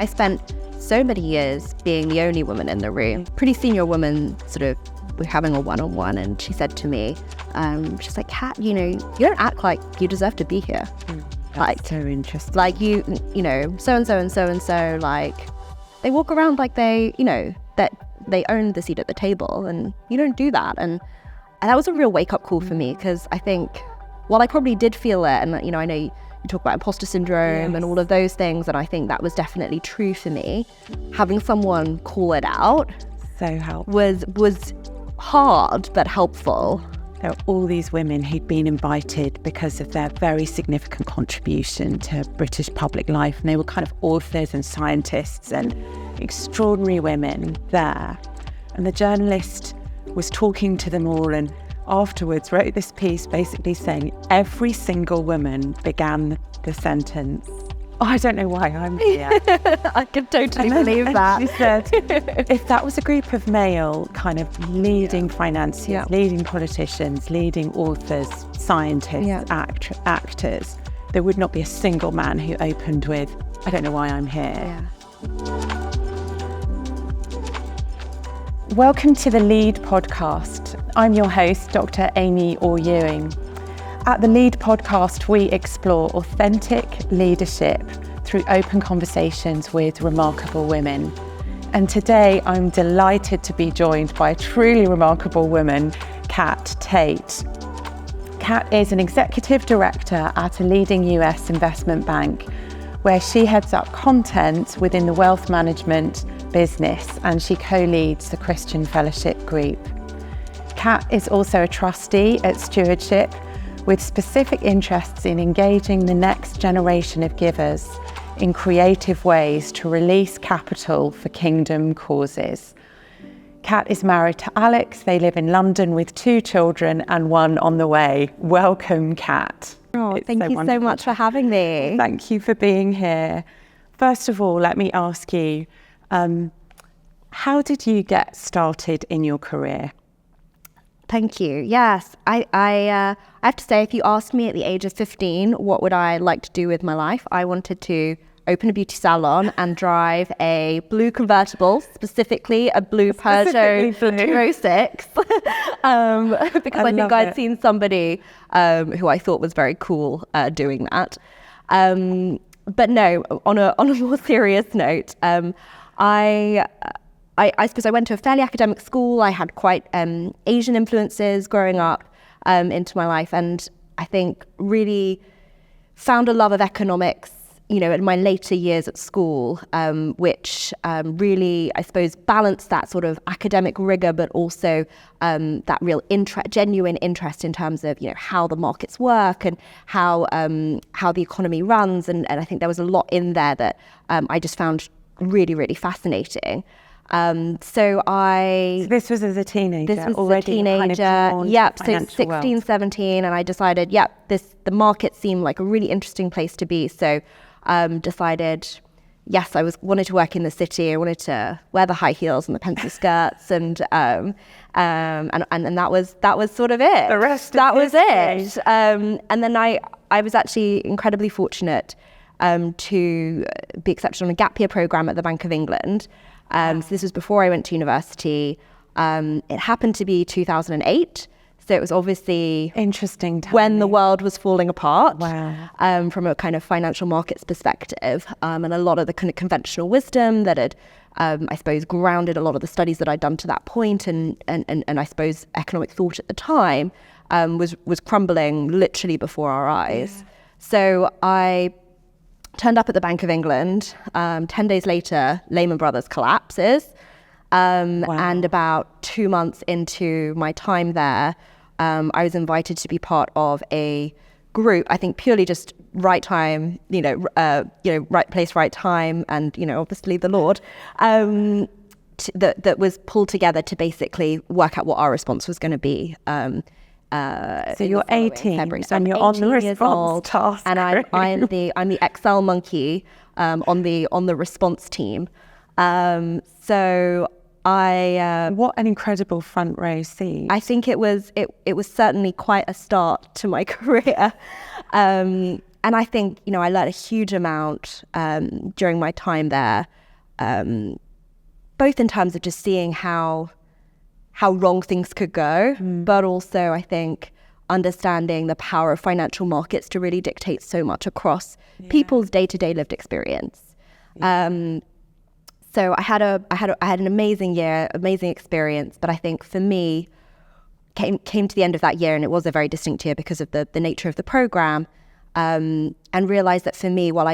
I spent so many years being the only woman in the room. Pretty senior woman, sort of, we're having a one-on-one, and she said to me, she's like, Kat, you don't act like you deserve to be here. That's so interesting. Like you know, so-and-so and so-and-so, like, they walk around like that they own the seat at the table, and you don't do that. And that was a real wake-up call for me, because I think, while I probably did feel it, and I know you talk about imposter syndrome and all of those things, and I think that was definitely true for me. Having someone call it out so helpful was hard but helpful. There are all these women who'd been invited because of their very significant contribution to British public life, and they were kind of authors and scientists and extraordinary women there. And the journalist was talking to them all, and afterwards wrote this piece basically saying every single woman began the sentence, "Oh, I don't know why I'm here." I can totally believe that. She said, if that was a group of male kind of leading financiers, leading politicians, leading authors, scientists, actors, there would not be a single man who opened with, "I don't know why I'm here." Welcome to the Lead Podcast. I'm your host, Dr. Amy Orr-Ewing. At the Lead Podcast, we explore authentic leadership through open conversations with remarkable women. And today, I'm delighted to be joined by a truly remarkable woman, Kat Tait. Kat is an executive director at a leading US investment bank, where she heads up content within the wealth management business, and she co-leads the Christian Fellowship Group. Kat is also a trustee at Stewardship, with specific interests in engaging the next generation of givers in creative ways to release capital for kingdom causes. Kat is married to Alex. They live in London with 2 children and 1 on the way. Welcome, Kat. Oh, thank you so much for having me. Thank you for being here. First of all, let me ask you, how did you get started in your career? Thank you. Yes, I have to say, if you asked me at the age of 15, what would I like to do with my life? I wanted to open a beauty salon and drive a blue convertible, specifically a blue Peugeot 206, because I think I'd seen somebody who I thought was very cool doing that. But no, on a more serious note, I suppose I went to a fairly academic school. I had quite Asian influences growing up into my life, and I think really found a love of economics, in my later years at school, which really, I suppose, balanced that sort of academic rigor, but also that real genuine interest in terms of, how the markets work and how the economy runs, and I think there was a lot in there that I just found really, really fascinating. So this was as a teenager? This was already a teenager, so 16, world. 17, and I decided, the market seemed like a really interesting place to be. So decided, yes, I wanted to work in the city. I wanted to wear the high heels and the pencil skirts, and that was sort of it. The rest that was it. And then I was actually incredibly fortunate to be accepted on a gap year program at the Bank of England. So this was before I went to university. It happened to be 2008. So it was obviously interesting time when the world was falling apart. Wow. From a kind of financial markets perspective, and a lot of the kind of conventional wisdom that had, I suppose, grounded a lot of the studies that I'd done to that point, and I suppose economic thought at the time was crumbling literally before our eyes. Yeah. So I turned up at the Bank of England. 10 days later, Lehman Brothers collapses. And about 2 months into my time there, I was invited to be part of a group, I think purely just right time, right place, right time, and, obviously the Lord, that was pulled together to basically work out what our response was going to be. So you're 18 so and you're on the response task, and I'm the Excel monkey on the response team. So what an incredible front row seat. I think it was certainly quite a start to my career. And I think, you know, I learned a huge amount during my time there, both in terms of just seeing how wrong things could go, but also I think understanding the power of financial markets to really dictate so much across people's day-to-day lived experience. So I had an amazing year, amazing experience, but I think for me, came to the end of that year, and it was a very distinct year because of the nature of the program, and realized that for me, while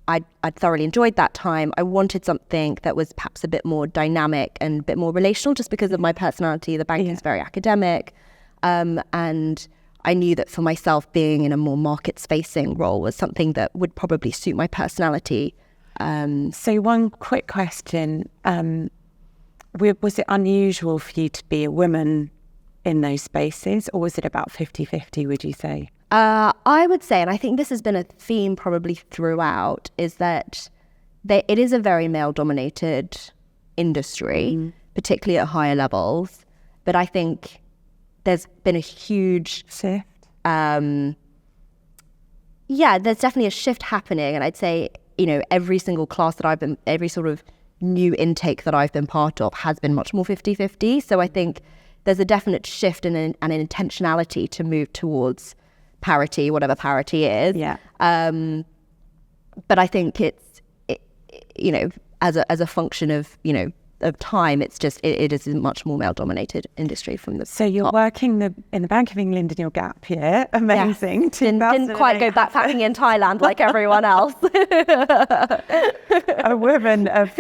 I thoroughly enjoyed that time, I wanted something that was perhaps a bit more dynamic and a bit more relational, just because of my personality. The bank is very academic, and I knew that for myself, being in a more markets-facing role was something that would probably suit my personality. So one quick question, was it unusual for you to be a woman in those spaces, or was it about 50-50, would you say? I would say, and I think this has been a theme probably throughout, is that it is a very male-dominated industry, particularly at higher levels. But I think there's been a huge shift. There's definitely a shift happening, and I'd say, you know, every single class that I've been, every sort of new intake that I've been part of has been much more 50-50. So I think there's a definite shift and an intentionality to move towards parity, whatever parity is. But I think it's you know, as a function of, you know, of time, it's just it is a much more male dominated industry from the. So you're working in the Bank of England in your gap year. Amazing. Yes. Didn't quite go backpacking in Thailand like everyone else. A woman of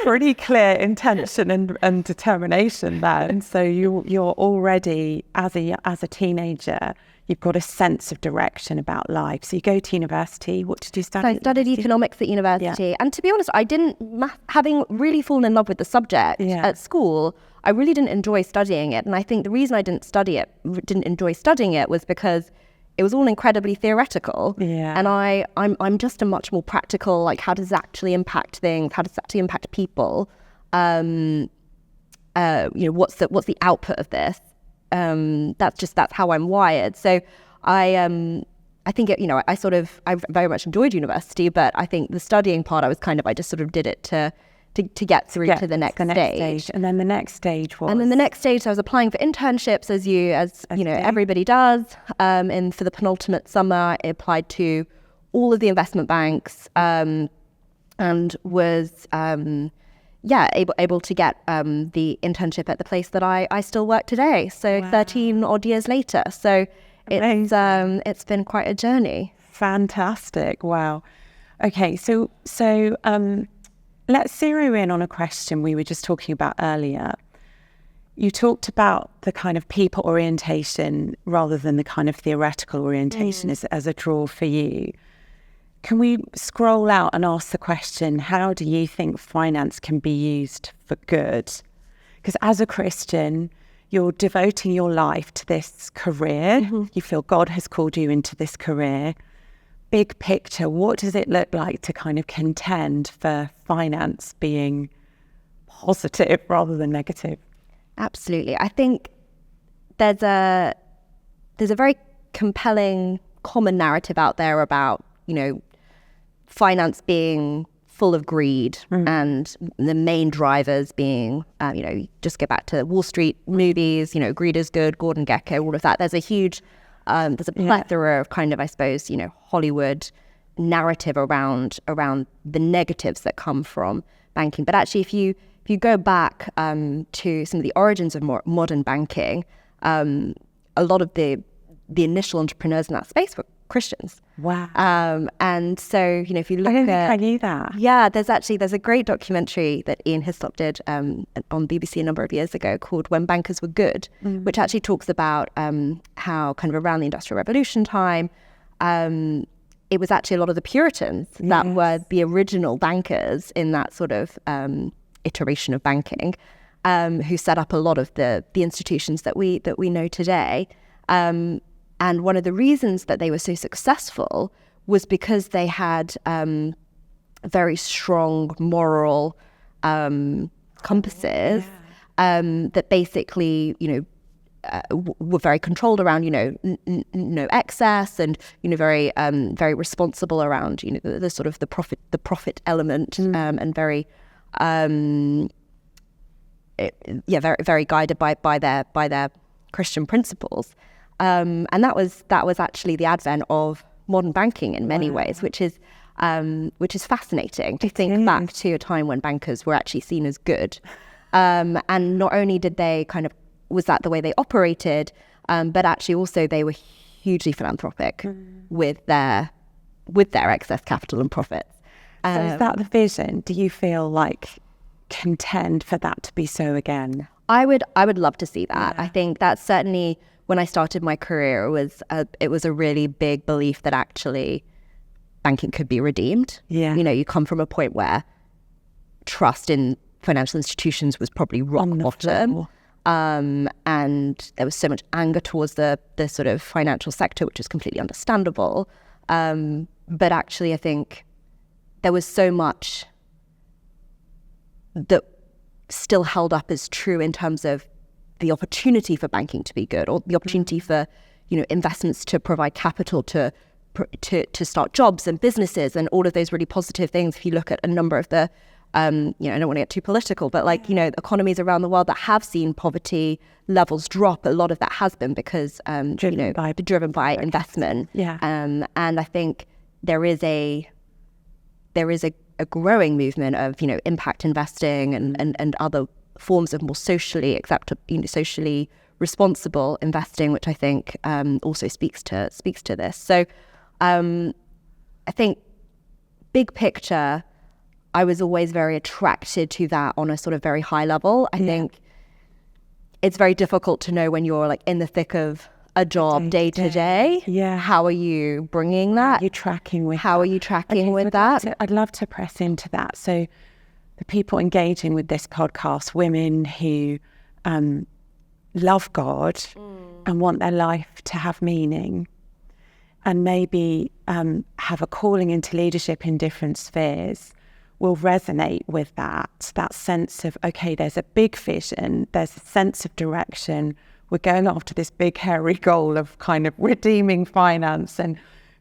pretty clear intention and determination there. And so you're already, as a teenager, you've got a sense of direction about life. So you go to university. What did you study? So I studied economics at university. And to be honest, I didn't, having really fallen in love with the subject at school, I really didn't enjoy studying it. And I think the reason I didn't enjoy studying it was because it was all incredibly theoretical. And I'm just a much more practical, like, how does it actually impact things? How does it actually impact people? You know, what's the output of this? That's how I'm wired. So I think I very much enjoyed university, but I think the studying part, I just sort of did it to get through to the next stage. And then the next stage was? And then the next stage, I was applying for internships, as you know, everybody does. And for the penultimate summer, I applied to all of the investment banks, and was able to get the internship at the place that I still work today. So 13 odd years later. So it's been quite a journey. Fantastic. Wow. Okay, so let's zero in on a question we were just talking about earlier. You talked about the kind of people orientation rather than the kind of theoretical orientation as a draw for you. Can we scroll out and ask the question, how do you think finance can be used for good? Because as a Christian, you're devoting your life to this career. You feel God has called you into this career. Big picture, what does it look like to kind of contend for finance being positive rather than negative? Absolutely. I think there's a very compelling common narrative out there about, you know, finance being full of greed and the main drivers being, you know, just go back to Wall Street movies, you know, greed is good, Gordon Gekko, all of that. There's a huge, there's a plethora of kind of, I suppose, you know, Hollywood narrative around the negatives that come from banking. But actually, if you go back to some of the origins of modern banking, a lot of the initial entrepreneurs in that space were Christians. Wow. And so, you know, if you look I don't think I knew that. Yeah, there's a great documentary that Ian Hislop did on BBC a number of years ago called When Bankers Were Good, which actually talks about how kind of around the Industrial Revolution time, it was actually a lot of the Puritans that were the original bankers in that sort of iteration of banking, who set up a lot of the institutions that we know today. And one of the reasons that they were so successful was because they had very strong moral compasses that basically, you know, were very controlled around, no excess, and very very responsible around the sort of the profit element, and very very very guided by their Christian principles, and that was actually the advent of modern banking in many ways, which is fascinating to think back to a time when bankers were actually seen as good, and not only did they was that the way they operated, but actually also they were hugely philanthropic with their excess capital and profits. So is that the vision? Do you feel like contend for that to be so again? I would love to see that. I think that's certainly, when I started my career, it was a really big belief that actually banking could be redeemed. Yeah. You come from a point where trust in financial institutions was probably rock bottom. And there was so much anger towards the sort of financial sector, which is completely understandable. But actually, I think there was so much that still held up as true in terms of the opportunity for banking to be good, or the opportunity for investments to provide capital to start jobs and businesses and all of those really positive things. If you look at a number of the I don't want to get too political, but economies around the world that have seen poverty levels drop, a lot of that has been because driven by investment. Yeah. And I think there is a growing movement of impact investing and other forms of more socially socially responsible investing, which I think also speaks to this. So I think big picture, I was always very attracted to that on a sort of very high level. I think it's very difficult to know when you're in the thick of a job day to day. Yeah. How are you bringing that? How are you tracking with that? I'd love to press into that. So the people engaging with this podcast, women who love God and want their life to have meaning, and maybe have a calling into leadership in different spheres, will resonate with that sense of, okay, there's a big vision, there's a sense of direction, we're going after this big hairy goal of kind of redeeming finance and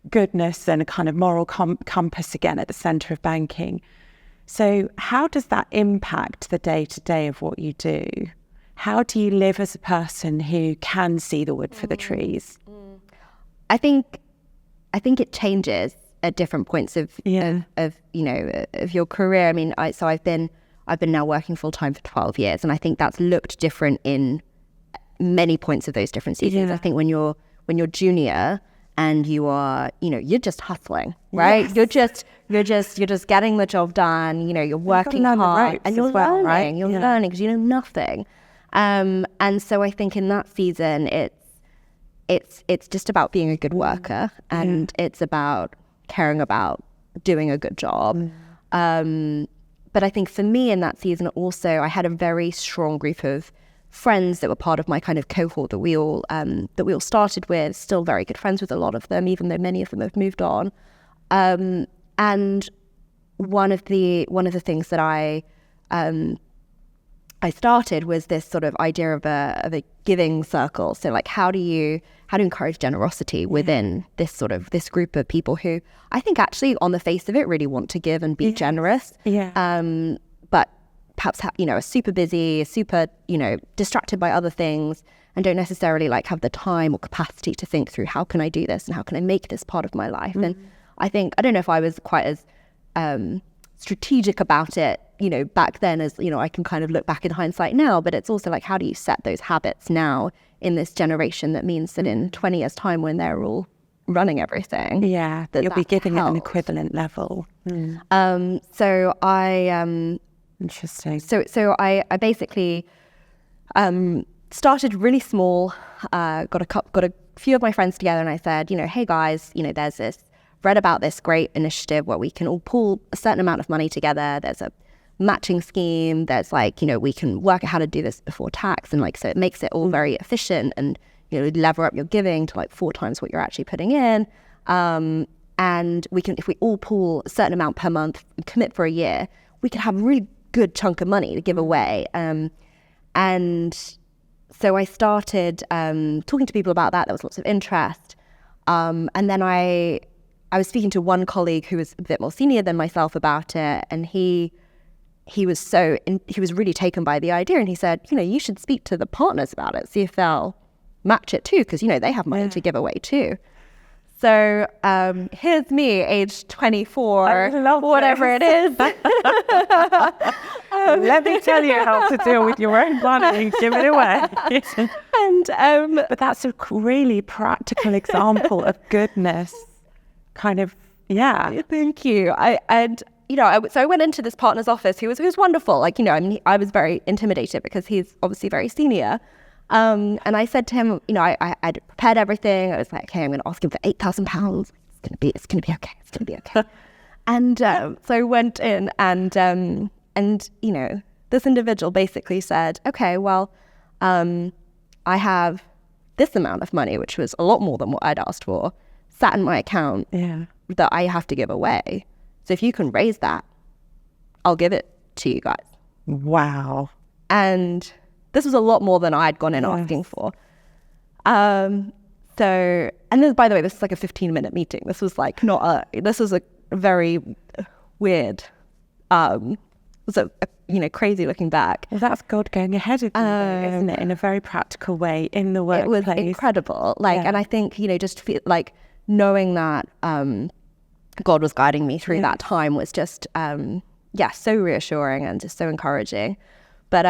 goodness and a kind of moral compass again at the centre of banking. So how does that impact the day-to-day of what you do? How do you live as a person who can see the wood for the trees? I think it changes at different points of your career. I mean, I've been now working full time for 12 years, and I think that's looked different in many points of those different seasons. I think when you're junior and you are, you're just hustling, right? Yes. You're just getting the job done. You're working hard and you're learning. Right? You're learning because you know nothing. And so I think in that season, it's just about being a good worker, and it's about caring about doing a good job. But I think for me in that season also, I had a very strong group of friends that were part of my kind of cohort that we all started with, still very good friends with a lot of them, even though many of them have moved on. And one of the things that I started was this sort of idea of a giving circle. So how do you encourage generosity within this group of people who I think actually on the face of it really want to give and be generous. But perhaps are super busy, super distracted by other things, and don't necessarily have the time or capacity to think through, how can I do this and how can I make this part of my life? And I don't know if I was quite as strategic about it back then as I can kind of look back in hindsight now, but it's also how do you set those habits now in this generation that means that in 20 years time when they're all running everything, that you'll be giving at an equivalent level. So I interesting. So I basically started really small, got a few of my friends together, and I said, hey guys, there's read about this great initiative where we can all pool a certain amount of money together. There's a matching scheme. There's we can work out how to do this before tax, and so it makes it all very efficient, and lever up your giving to 4 times what you're actually putting in. And we can, if we all pool a certain amount per month and commit for a year, we could have a really good chunk of money to give away. And so I started talking to people about that. There was lots of interest. And then I was speaking to one colleague who was a bit more senior than myself about it. And he was really taken by the idea. And he said, you should speak to the partners about it, see if they'll match it too, because, they have money to give away too. So here's me, age 24, whatever it is. Let me tell you how to deal with your own money. Give it away. But that's a really practical example of goodness. Kind of, yeah. Thank you. So I went into this partner's office who was wonderful. I was very intimidated because he's obviously very senior. And I said to him, I'd prepared everything. I was like, okay, I'm going to ask him for £8,000. It's going to be okay. It's going to be okay. And so I went in and this individual basically said, okay, well, I have this amount of money, which was a lot more than what I'd asked for, sat in my account that I have to give away. So if you can raise that, I'll give it to you guys. Wow. And this was a lot more than I'd gone in asking for. And then, by the way, this is like a 15-minute meeting. This was like this was a very weird, crazy looking back. Well, that's God going ahead of you, isn't it? In a very practical way in the workplace. It was incredible. And I think, just feel like knowing that God was guiding me through that time was just, so reassuring and just so encouraging. But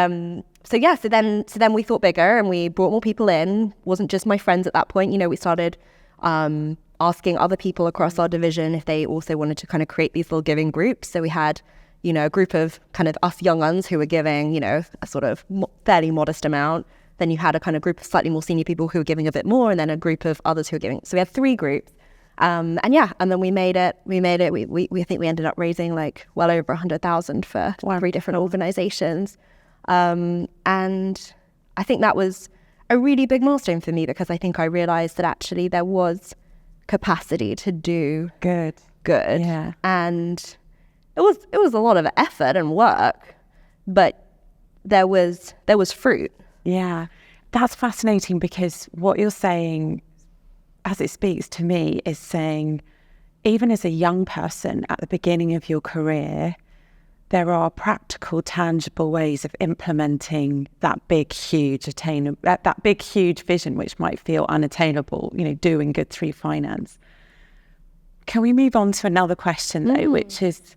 so then we thought bigger and we brought more people in. Wasn't just my friends at that point. We started asking other people across our division if they also wanted to kind of create these little giving groups. So we had, a group of kind of us young uns who were giving, a sort of fairly modest amount. Then you had a kind of group of slightly more senior people who were giving a bit more, and then a group of others who were giving. So we had 3 groups. And then we made it. We think we ended up raising like well over 100,000 for 3 different organizations. And I think that was a really big milestone for me, because I think I realized that actually there was capacity to do good. Yeah. And it was a lot of effort and work, but there was fruit. Yeah. That's fascinating, because what you're saying, as it speaks to me, is saying, even as a young person at the beginning of your career, there are practical, tangible ways of implementing that big, huge vision, which might feel unattainable, doing good through finance. Can we move on to another question, though, which is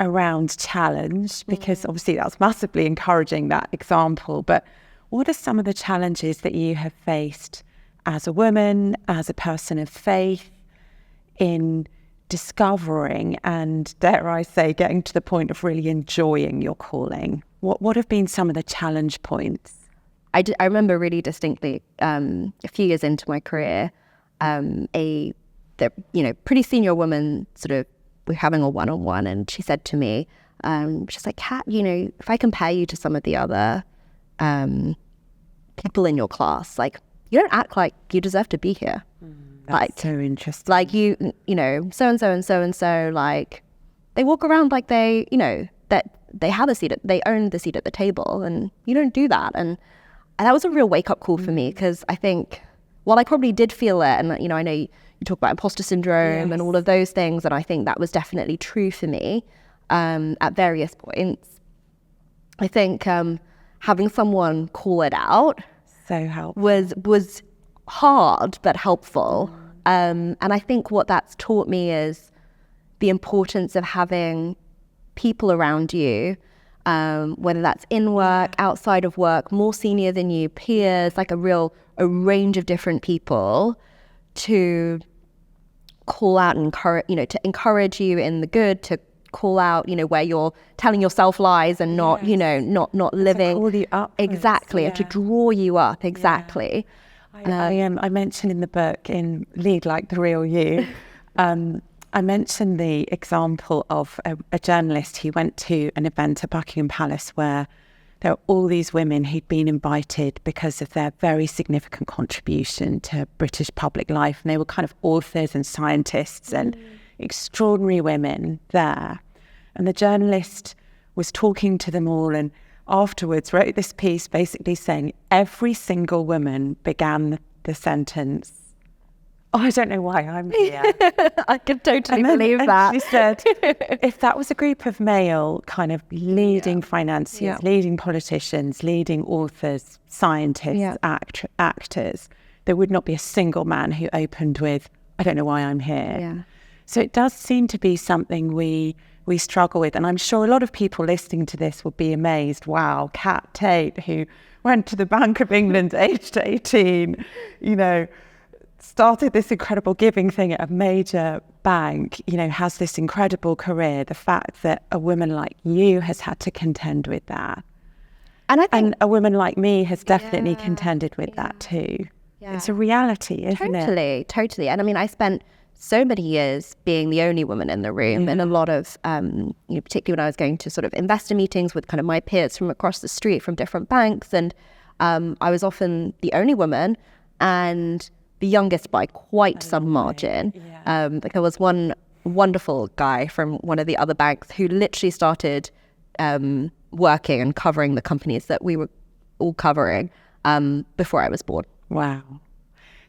around challenge? Because obviously that's massively encouraging, that example. But what are some of the challenges that you have faced as a woman, as a person of faith, in discovering and, dare I say, getting to the point of really enjoying your calling? What have been some of the challenge points? I remember really distinctly a few years into my career, the pretty senior woman, sort of, we're having a one-on-one, and she said to me, she's like, Kat, if I compare you to some of the other people in your class, like, you don't act like you deserve to be here. That's so interesting. Like so-and-so and so-and-so, like, they walk around like they, that they have a seat, they own the seat at the table, and you don't do that. And that was a real wake-up call for me, because I think, while I probably did feel it, and, I know you talk about imposter syndrome and all of those things, and I think that was definitely true for me at various points. I think having someone call it out so helpful. was hard but helpful. And I think what that's taught me is the importance of having people around you, whether that's in work, outside of work, more senior than you, peers, like a range of different people, to call out and encourage, to encourage you in the good, to call out, where you're telling yourself lies and not, not living. To call you up. Exactly, and to draw you up, exactly. Yeah. I mentioned in the book, in Lead Like the Real You, I mentioned the example of a journalist who went to an event at Buckingham Palace where there were all these women who'd been invited because of their very significant contribution to British public life. And they were kind of authors and scientists and extraordinary women there. And the journalist was talking to them all and afterwards wrote this piece basically saying every single woman began the sentence, "Oh, I don't know why I'm here." I can totally believe that. She said, if that was a group of male kind of leading financiers, leading politicians, leading authors, scientists, actors, there would not be a single man who opened with, "I don't know why I'm here." Yeah. So it does seem to be something we struggle with. And I'm sure a lot of people listening to this will be amazed. Wow, Kat Tait, who went to the Bank of England aged 18, started this incredible giving thing at a major bank, has this incredible career. The fact that a woman like you has had to contend with that. And I think a woman like me has definitely contended with that too. Yeah. It's a reality, isn't it? Totally. And I mean, I spent so many years being the only woman in the room, and a lot of, particularly when I was going to sort of investor meetings with kind of my peers from across the street from different banks, and I was often the only woman and the youngest by quite some margin. Like there was one wonderful guy from one of the other banks who literally started working and covering the companies that we were all covering before I was born. Wow.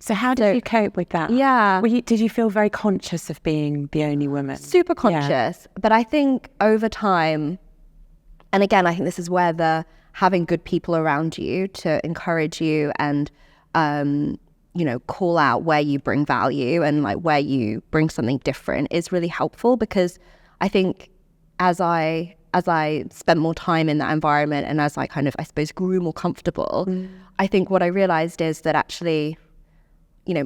So how did you cope with that? Yeah. Did you feel very conscious of being the only woman? Super conscious. But I think over time, and again, I think this is where having good people around you to encourage you and, call out where you bring value and like where you bring something different is really helpful, because I think as I spent more time in that environment and as I kind of, I suppose, grew more comfortable, I think what I realized is that actually,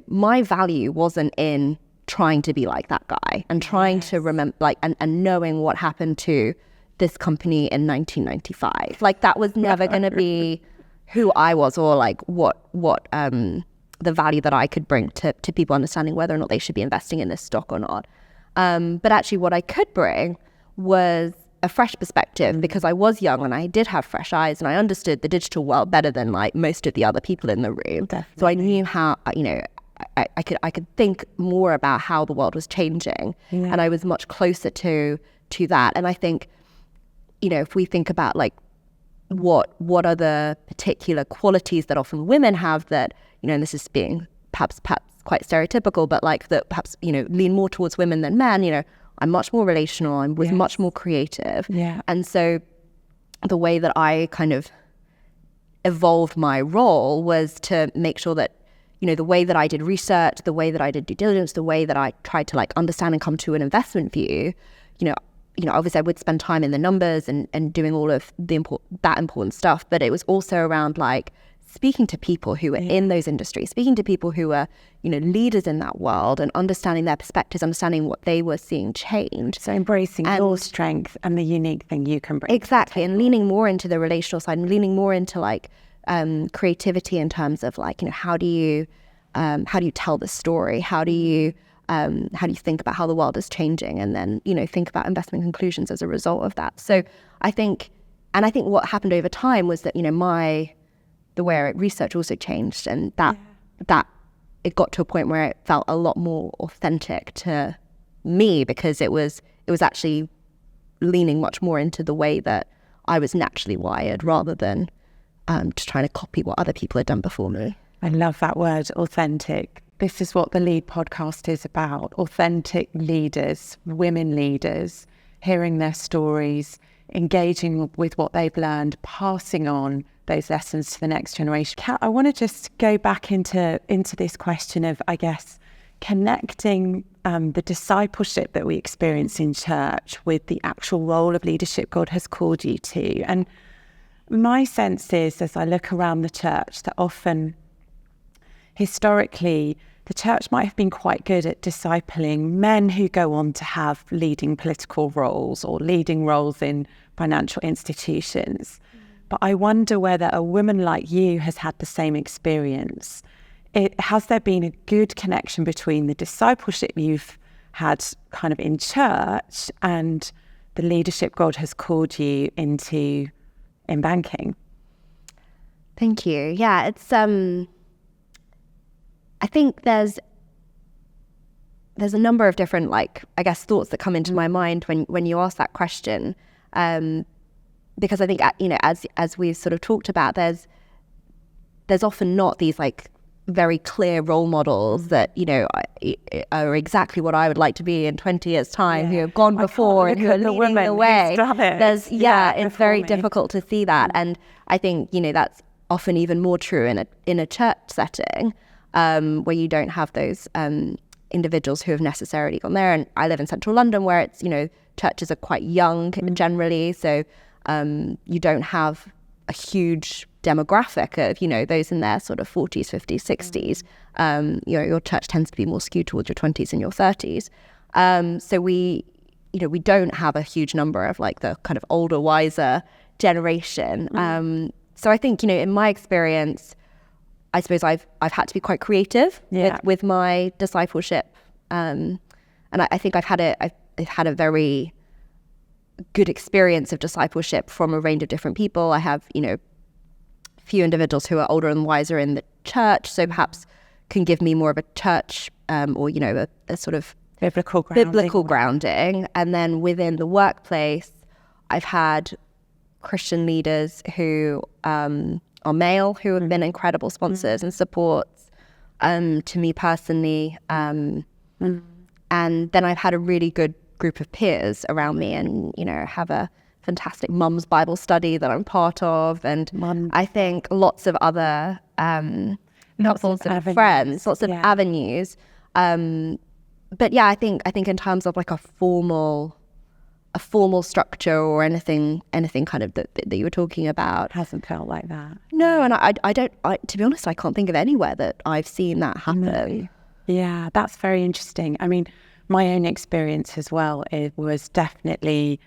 my value wasn't in trying to be like that guy and trying to remember, like, and knowing what happened to this company in 1995. Like, that was never going to be who I was, or like what the value that I could bring to people understanding whether or not they should be investing in this stock or not. But actually what I could bring was a fresh perspective, because I was young and I did have fresh eyes and I understood the digital world better than like most of the other people in the room. Definitely. So I knew how, I could think more about how the world was changing, and I was much closer to that. And I think, if we think about like what are the particular qualities that often women have that, and this is being perhaps quite stereotypical, but like that perhaps, lean more towards women than men, I'm much more relational, I was much more creative. Yeah. And so the way that I kind of evolved my role was to make sure that, the way that I did research, the way that I did due diligence, the way that I tried to like understand and come to an investment view, obviously I would spend time in the numbers and doing all of that important stuff, but it was also around like speaking to people who were in those industries, speaking to people who were, leaders in that world, and understanding their perspectives, understanding what they were seeing change. So embracing your strength and the unique thing you can bring. Exactly, and leaning more into the relational side, and leaning more into like creativity in terms of like, how do you tell the story? How do you think about how the world is changing, and then, think about investment conclusions as a result of that. So I think what happened over time was that, the way I research also changed, and that it got to a point where it felt a lot more authentic to me, because it was actually leaning much more into the way that I was naturally wired, rather than just trying to copy what other people had done before me. I love that word, authentic. This is what the Lead podcast is about. Authentic leaders, women leaders, hearing their stories, engaging with what they've learned, passing on those lessons to the next generation. Kat, I want to just go back into this question of, I guess, connecting the discipleship that we experience in church with the actual role of leadership God has called you to. And my sense is, as I look around the church, that often, historically, the church might have been quite good at discipling men who go on to have leading political roles or leading roles in financial institutions. But I wonder whether a woman like you has had the same experience. Has there been a good connection between the discipleship you've had kind of in church and the leadership God has called you into in banking? Thank you. Yeah, it's I think there's a number of different, like, I guess, thoughts that come into my mind when you ask that question. because I think, as we've sort of talked about, there's often not these like very clear role models that, are exactly what I would like to be in 20 years time, who have gone before and who are leading the way. It's very difficult to see that. And I think, that's often even more true in a church setting, where you don't have those individuals who have necessarily gone there. And I live in central London, where it's, churches are quite young generally. So you don't have a huge demographic of, those in their sort of 40s, 50s, 60s. Your church tends to be more skewed towards your 20s and your 30s. So we don't have a huge number of like the kind of older, wiser generation. So I think, in my experience, I suppose I've had to be quite creative with my discipleship. And I think I've had a very good experience of discipleship from a range of different people. I have, few individuals who are older and wiser in the church, so perhaps can give me more of a church or a sort of biblical grounding. And then within the workplace, I've had Christian leaders who are male, who have been incredible sponsors and supports to me personally. And then I've had a really good group of peers around me, and have a fantastic Mum's Bible study that I'm part of, and I think lots of other lots of friends, lots of avenues. But I think in terms of like a formal structure or anything kind of that you were talking about, hasn't felt like that. No, and I don't. To be honest, I can't think of anywhere that I've seen that happen. No. Yeah, that's very interesting. I mean, my own experience as well, it was definitely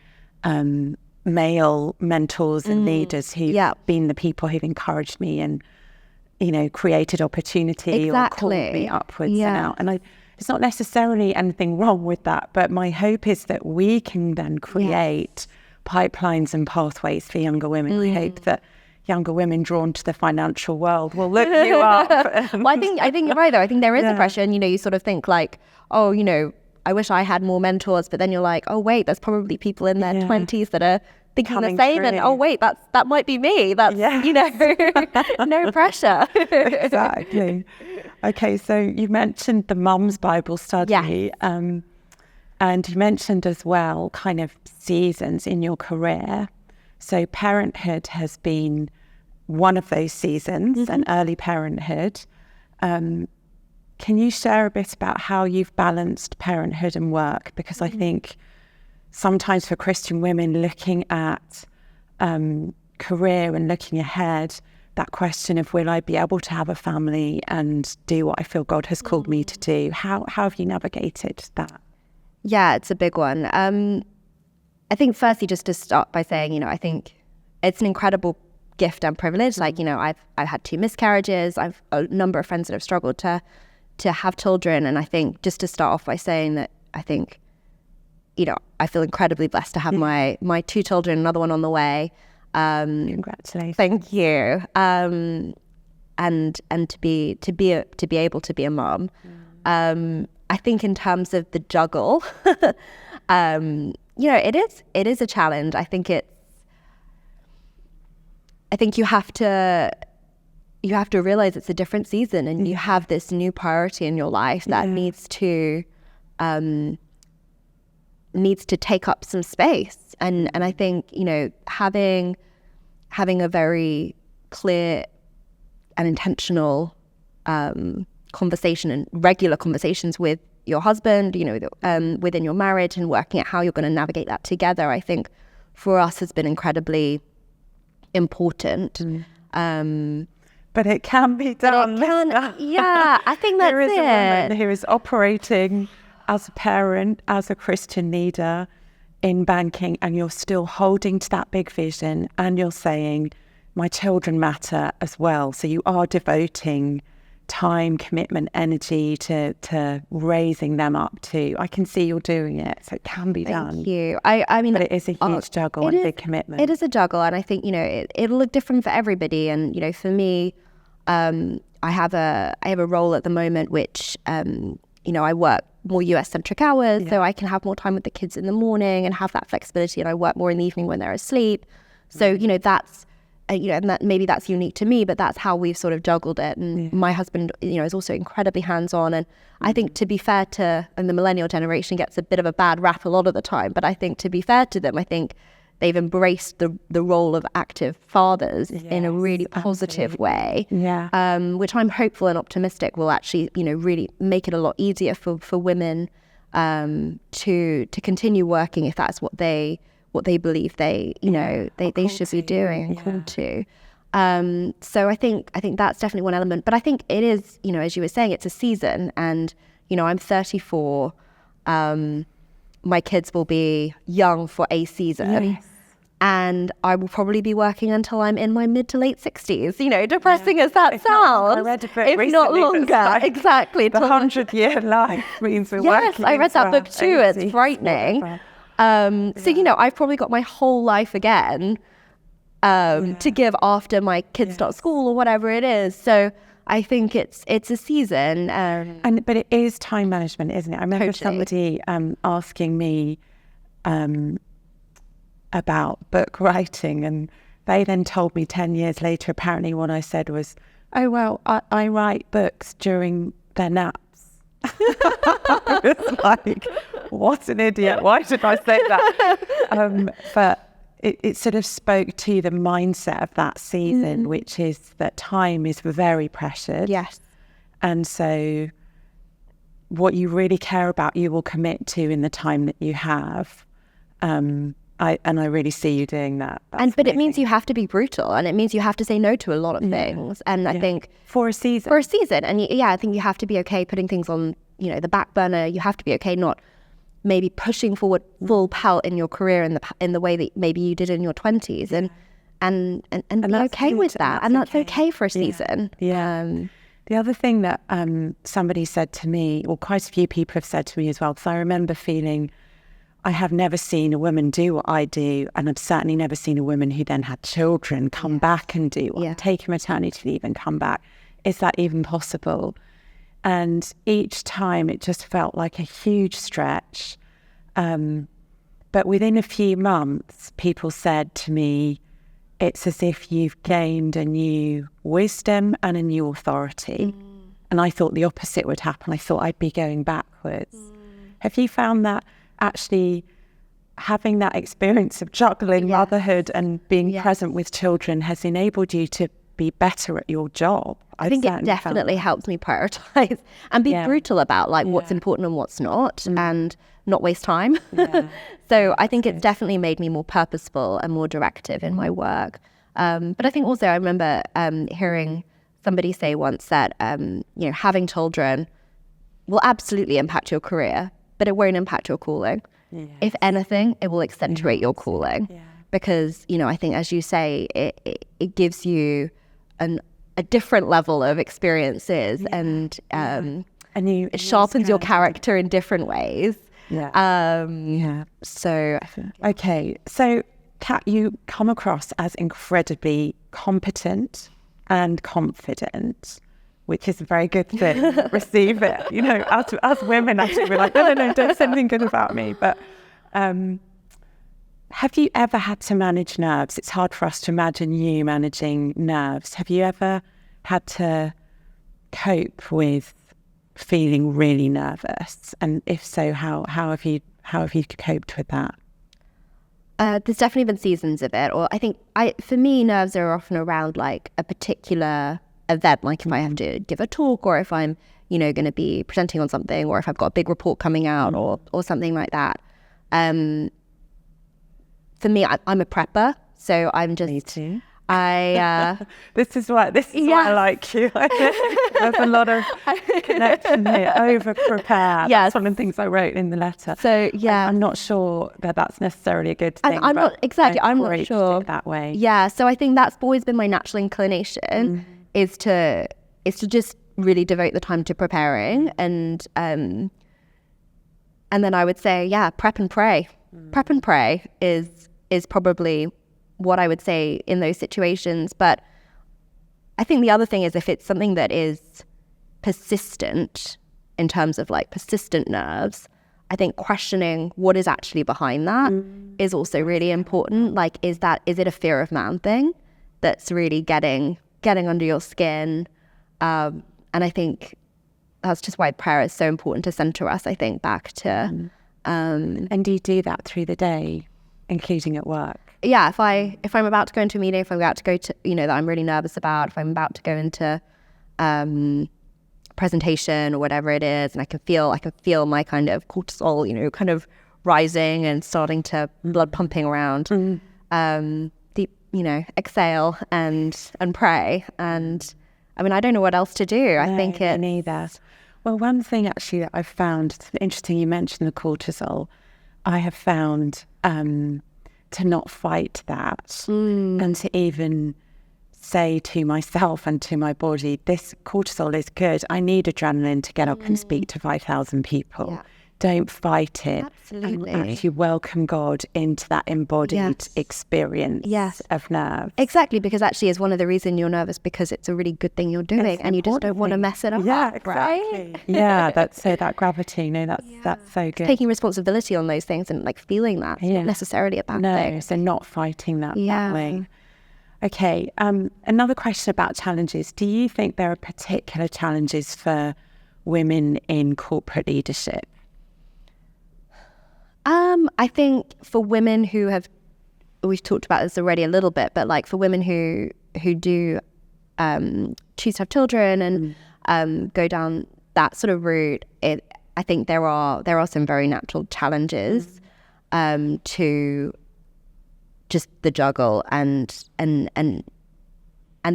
male mentors and leaders who've been the people who've encouraged me and, created opportunity or called me upwards and out. And it's not necessarily anything wrong with that, but my hope is that we can then create pipelines and pathways for younger women. I hope that younger women drawn to the financial world will look you up. Well, I think you're right, though. I think there is a pressure, and, you sort of think like, oh, I wish I had more mentors, but then you're like, oh wait, there's probably people in their 20s that are thinking the same, and oh wait, that might be me. That's no pressure. Exactly. Okay, so you mentioned the Mum's Bible study, and you mentioned as well kind of seasons in your career. So parenthood has been one of those seasons, and early parenthood. Can you share a bit about how you've balanced parenthood and work? Because I think sometimes for Christian women looking at career and looking ahead, that question of will I be able to have a family and do what I feel God has called me to do? How have you navigated that? Yeah, it's a big one. I think firstly, just to start by saying, I think it's an incredible gift and privilege. Like, I've had 2 miscarriages. I've a number of friends that have struggled to have children. And I think just to start off by saying that I think, I feel incredibly blessed to have my 2 children, another one on the way. Congratulations. Thank you. And to be able to be a mom. I think in terms of the juggle, it is a challenge. I think you have to realize it's a different season, and you have this new priority in your life that needs to take up some space. And I think, having a very clear and intentional conversation and regular conversations with your husband, within your marriage, and working out how you're going to navigate that together, I think for us has been incredibly important. But it can be done. I think that's there is it. A woman who is operating as a parent, as a Christian leader in banking, and you're still holding to that big vision, and you're saying, my children matter as well. So you are devoting time, commitment, energy to raising them up too. I can see you're doing it, so it can be done. Thank you. I mean, but it is a huge juggle and a big commitment. It is a juggle, and I think it'll look different for everybody. And for me, I have a role at the moment which I work more US centric hours, so I can have more time with the kids in the morning and have that flexibility, and I work more in the evening when they're asleep. So, you know, that's, and that maybe that's unique to me, but that's how we've sort of juggled it. And my husband, you know, is also incredibly hands-on. And I think, to be fair to, and the millennial generation gets a bit of a bad rap a lot of the time, but I think, to be fair to them, I think they've embraced the role of active fathers in a really positive way, which I'm hopeful and optimistic will actually, you know, really make it a lot easier for women to continue working if that's what they believe they should be doing and called to. So I think that's definitely one element. But I think it is, you know, as you were saying, it's a season, and, you know, I'm 34. My kids will be young for a season. And I will probably be working until I'm in my mid to late 60s, you know, depressing as that sounds. I read a book if recently not longer. Like exactly. The 100-year life means we're working. Yes, I read that book too. It's frightening. So, you know, I've probably got my whole life again to give after my kids start school or whatever it is. So I think it's a season. But it is time management, isn't it? I remember somebody asking me about book writing, and they then told me 10 years later, apparently what I said was, oh, well, I write books during their naps. I was like, what an idiot. Why did I say that? But it sort of spoke to the mindset of that season, which is that time is very precious. Yes. And so what you really care about, you will commit to in the time that you have. I really see you doing that. But it means you have to be brutal, and it means you have to say no to a lot of things. And I think for a season, and I think you have to be okay putting things on, you know, the back burner. You have to be okay not maybe pushing forward full pelt in your career in the way that maybe you did in your 20s, and be okay with that, and that's okay for a season. The other thing that somebody said to me, or quite a few people have said to me as well, because I remember feeling, I have never seen a woman do what I do, and I've certainly never seen a woman who then had children come back and do take a maternity leave and come back. Is that even possible? And each time it just felt like a huge stretch. But within a few months, people said to me, it's as if you've gained a new wisdom and a new authority. And I thought the opposite would happen. I thought I'd be going backwards. Have you found that actually having that experience of juggling motherhood and being present with children has enabled you to be better at your job? I think it definitely helps me prioritize and be brutal about like what's important and what's not, and not waste time. So I think it's definitely made me more purposeful and more directive in my work. But I think also I remember hearing somebody say once that you know, having children will absolutely impact your career, but it won't impact your calling. If anything, it will accentuate your calling, because, you know, I think, as you say, it gives you a different level of experiences, and it sharpens your character in different ways. So okay, so Kat, you come across as incredibly competent and confident, which is a very good thing. Receive it. You know, as women, actually, we're like, no, don't say anything good about me. But have you ever had to manage nerves? It's hard for us to imagine you managing nerves. Have you ever had to cope with feeling really nervous? And if so, how have you coped with that? There's definitely been seasons of it. Or I think for me, nerves are often around like a particular event, like if I have to give a talk, or if I'm, you know, going to be presenting on something, or if I've got a big report coming out, or something like that. For me, I'm a prepper, so I'm just. Me too. This is why I like you. There's a lot of connection here. Over prepare. That's one of the things I wrote in the letter. So I'm not sure that that's necessarily a good thing. I'm not sure it that way. Yeah. So I think that's always been my natural inclination is to just really devote the time to preparing, and then I would say prep and pray. Prep and pray is probably what I would say in those situations. But I think the other thing is, if it's something that is persistent, in terms of like persistent nerves, I think questioning what is actually behind that is also really important. Like, is it a fear of man thing that's really getting under your skin? And I think that's just why prayer is so important to center us, I think, back to. And do you do that through the day, including at work? Yeah, if I'm about to go into a meeting, if I'm about to go to, that I'm really nervous about, if I'm about to go into presentation or whatever it is, and I can feel my kind of cortisol, kind of rising and starting to blood pumping around. Deep, exhale and pray. And I mean, I don't know what else to do. I think it's neither. Well, one thing actually that I've found interesting, you mentioned the cortisol. I have found to not fight that and to even say to myself and to my body, this cortisol is good. I need adrenaline to get up and speak to 5,000 people. Yeah. Don't fight it. Absolutely. And actually welcome God into that embodied experience of nerves. Exactly, because actually is one of the reasons you're nervous, because it's a really good thing you're doing and you just don't want to mess it up. Yeah, exactly. Right? Yeah, that's that gravity, that's so good. Taking responsibility on those things and like feeling that, not necessarily a bad thing. No, so not fighting that way. Okay, another question about challenges. Do you think there are particular challenges for women in corporate leadership? I think for women who have, we've talked about this already a little bit, but like for women who do choose to have children and go down that sort of route, I think there are some very natural challenges to just the juggle and the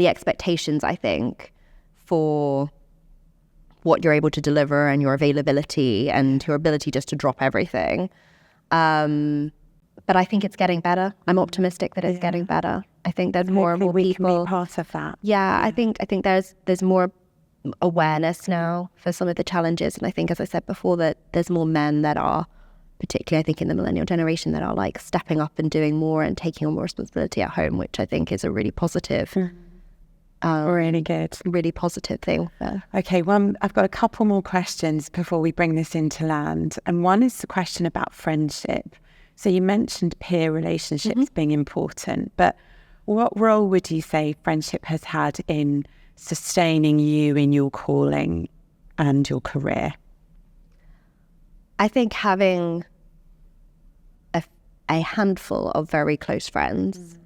expectations, I think, for what you're able to deliver and your availability and your ability just to drop everything. But I think it's getting better. I'm optimistic that it's getting better. I think there's more and more people. We can be part of that. Yeah, I think there's more awareness now for some of the challenges, and I think, as I said before, that there's more men that are, particularly I think in the millennial generation, that are like stepping up and doing more and taking on more responsibility at home, which I think is a really positive. Really good. Really positive thing. Okay, I've got a couple more questions before we bring this into land. And one is the question about friendship. So you mentioned peer relationships being important, but what role would you say friendship has had in sustaining you in your calling and your career? I think having a handful of very close friends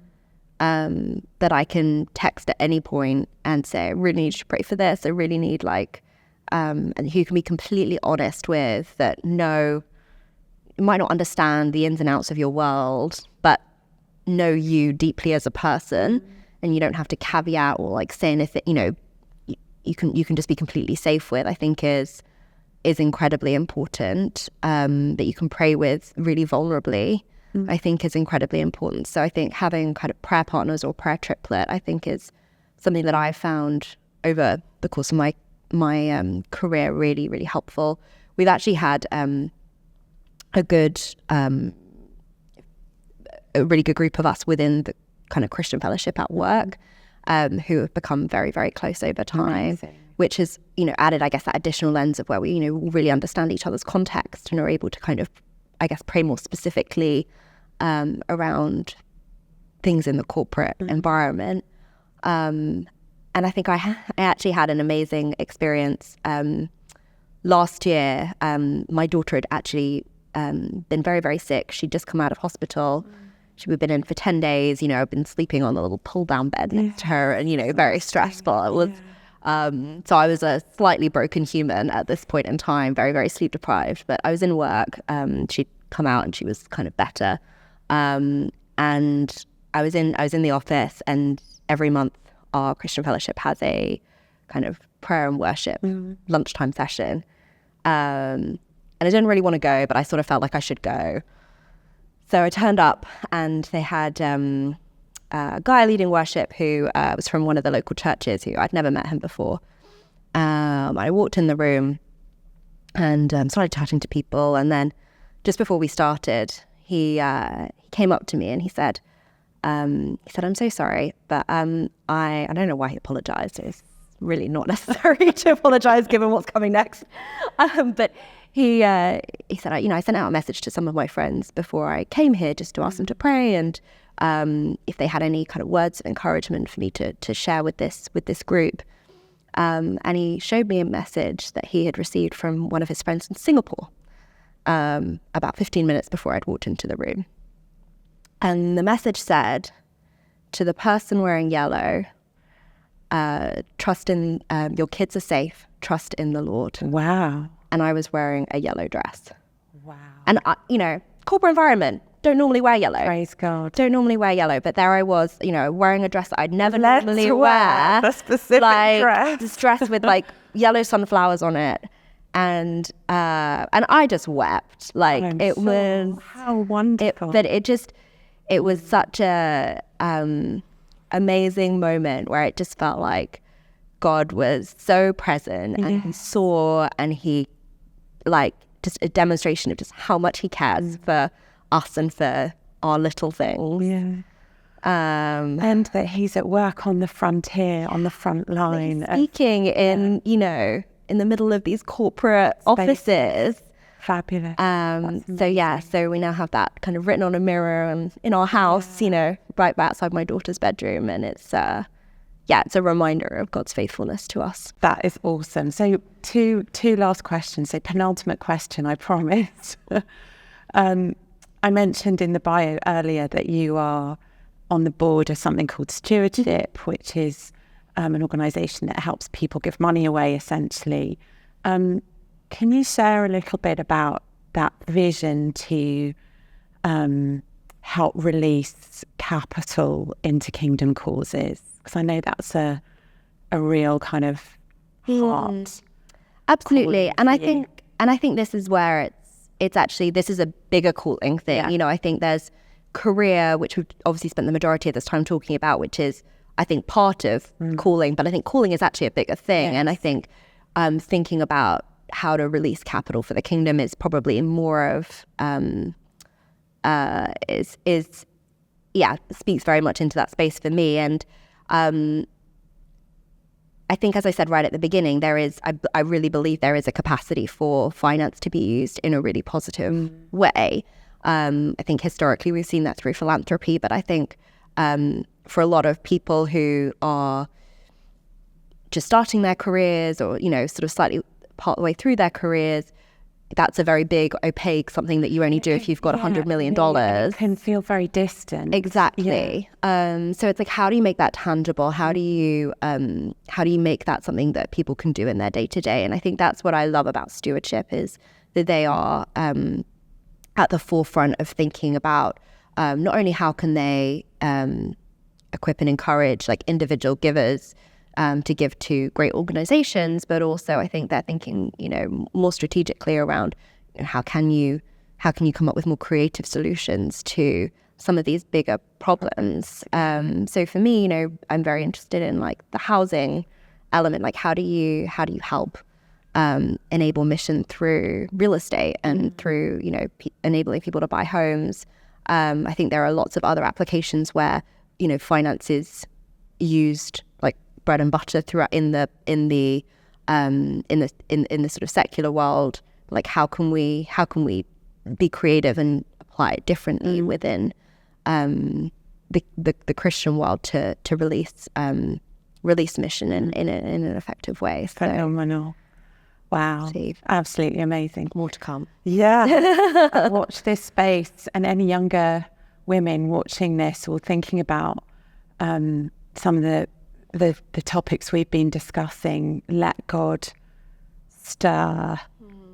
that I can text at any point and say, I really need you to pray for this. I really need and who can be completely honest with that. No, you might not understand the ins and outs of your world, but know you deeply as a person, and you don't have to caveat or like say anything. You can just be completely safe with. I think is incredibly important. That you can pray with really vulnerably. I think is incredibly important. So I think having kind of prayer partners or prayer triplet, I think is something that I've found over the course of my career really, really helpful. We've actually had a really good group of us within the kind of Christian fellowship at work who have become very, very close over time. Amazing. Which has, added, I guess, that additional lens of where we, really understand each other's context and are able to kind of, I guess, pray more specifically around things in the corporate environment. And I think I actually had an amazing experience. Last year, my daughter had actually been very, very sick. She'd just come out of hospital. She'd been in for 10 days. I'd been sleeping on a little pull-down bed next to her and, very stressful. It was... So I was a slightly broken human at this point in time, very, very sleep deprived, but I was in work. She'd come out and she was kind of better. And I was in the office, and every month our Christian fellowship has a kind of prayer and worship lunchtime session. And I didn't really want to go, but I sort of felt like I should go. So I turned up, and they had a guy leading worship who was from one of the local churches, who I'd never met him before. I walked in the room and started chatting to people, and then just before we started, he came up to me and he said, I'm so sorry, but I don't know why he apologized. It's really not necessary to apologize given what's coming next. But he said, I sent out a message to some of my friends before I came here just to ask them to pray, and if they had any kind of words of encouragement for me to share with this group. And he showed me a message that he had received from one of his friends in Singapore about 15 minutes before I'd walked into the room. And the message said, to the person wearing yellow, trust in, your kids are safe, trust in the Lord. Wow. And I was wearing a yellow dress. Wow. And, corporate environment, don't normally wear yellow. Praise God. Don't normally wear yellow. But there I was, wearing a dress that I'd never normally wear. A specific dress. This dress with yellow sunflowers on it. And I just wept. How wonderful. It was such a amazing moment where it just felt like God was so present, and he saw, and he just a demonstration of just how much he cares for us and for our little things. Yeah. And that he's at work on the frontier, on the front line. Speaking in the middle of these corporate offices. Fabulous. So we now have that kind of written on a mirror and in our house, right outside my daughter's bedroom. And it's a reminder of God's faithfulness to us. That is awesome. So two last questions. So penultimate question, I promise. I mentioned in the bio earlier that you are on the board of something called Stewardship, which is an organisation that helps people give money away, essentially. Can you share a little bit about that vision to help release capital into kingdom causes? Because I know that's a real kind of heart. Absolutely. And I think this is where it's actually, this is a bigger calling thing. Yeah. I think there's career, which we've obviously spent the majority of this time talking about, which is, I think, part of calling, but I think calling is actually a bigger thing. Yes. And I think thinking about how to release capital for the kingdom is probably more of speaks very much into that space for me. And I think, as I said right at the beginning, I really believe there is a capacity for finance to be used in a really positive way. I think historically we've seen that through philanthropy, but I think for a lot of people who are just starting their careers, or sort of slightly part of the way through their careers, that's a very big, opaque something that you only do if you've got $100 million. It can feel very distant. Exactly. Yeah. So it's how do you make that tangible? How do you make that something that people can do in their day to day? And I think that's what I love about Stewardship, is that they are at the forefront of thinking about not only how can they equip and encourage individual givers to give to great organizations, but also I think they're thinking, more strategically around how can you come up with more creative solutions to some of these bigger problems. So for me, I'm very interested in the housing element. How do you help enable mission through real estate and through enabling people to buy homes? I think there are lots of other applications where finance is used bread and butter throughout in the sort of secular world. How can we be creative and apply it differently within the Christian world to release mission in an effective way? So, phenomenal. Wow. Steve. Absolutely amazing. More to come. Yeah. Watch this space, and any younger women watching this or thinking about some of the topics we've been discussing, let God stir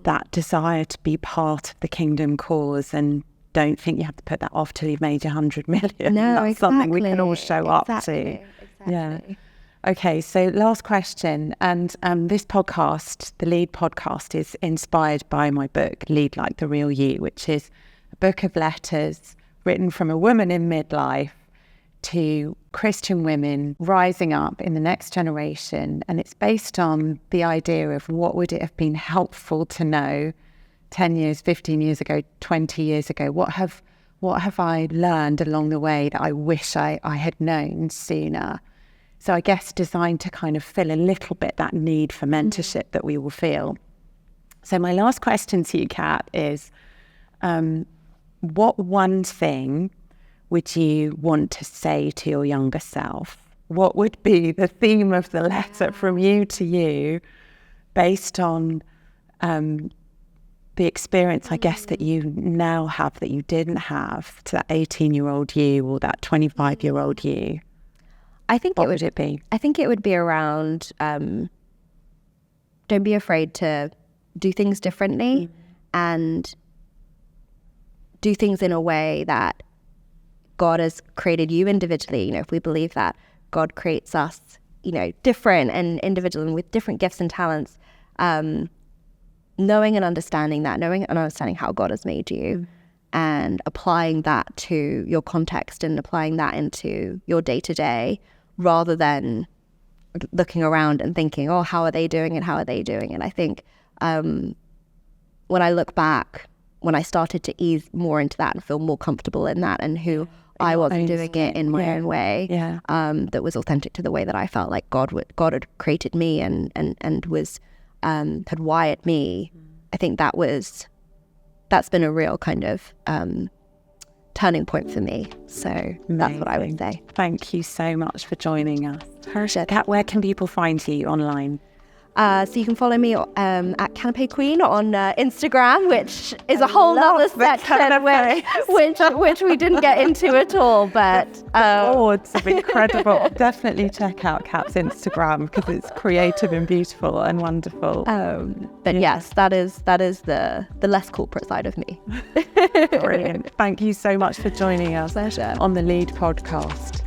that desire to be part of the kingdom cause, and don't think you have to put that off till you've made 100 million. No, that's exactly. something we can all show up to. Exactly. Yeah. Okay, so last question. And this podcast, the Lead podcast, is inspired by my book, Lead Like the Real You, which is a book of letters written from a woman in midlife to Christian women rising up in the next generation. And it's based on the idea of what would it have been helpful to know 10 years, 15 years ago, 20 years ago? What have I learned along the way that I wish I had known sooner? So I guess designed to kind of fill a little bit that need for mentorship that we will feel. So my last question to you, Kat, is what one thing would you want to say to your younger self? What would be the theme of the letter from you to you based on the experience, I guess, that you now have that you didn't have to that 18-year-old you or that 25-year-old you? What would it be? I think it would be around don't be afraid to do things differently and do things in a way that God has created you individually. You know, if we believe that God creates us, you know, different and individual and with different gifts and talents, knowing and understanding how God has made you and applying that to your context and applying that into your day-to-day, rather than looking around and thinking, oh, how are they doing it? How are they doing it? I think when I look back, when I started to ease more into that and feel more comfortable in that and who I wasn't doing it in my own way, that was authentic to the way that I felt like God had created me and was had wired me. I think that's been a real kind of turning point for me. So that's what I would say. Thank you so much for joining us. Pleasure. Kat, where can people find you online? So you can follow me at Canapé Queen on Instagram, which is a whole other section which we didn't get into at all. But it's incredible. Definitely check out Kat's Instagram because it's creative and beautiful and wonderful. But yes, that is the less corporate side of me. Brilliant. Thank you so much for joining us Pleasure. on the Lead podcast.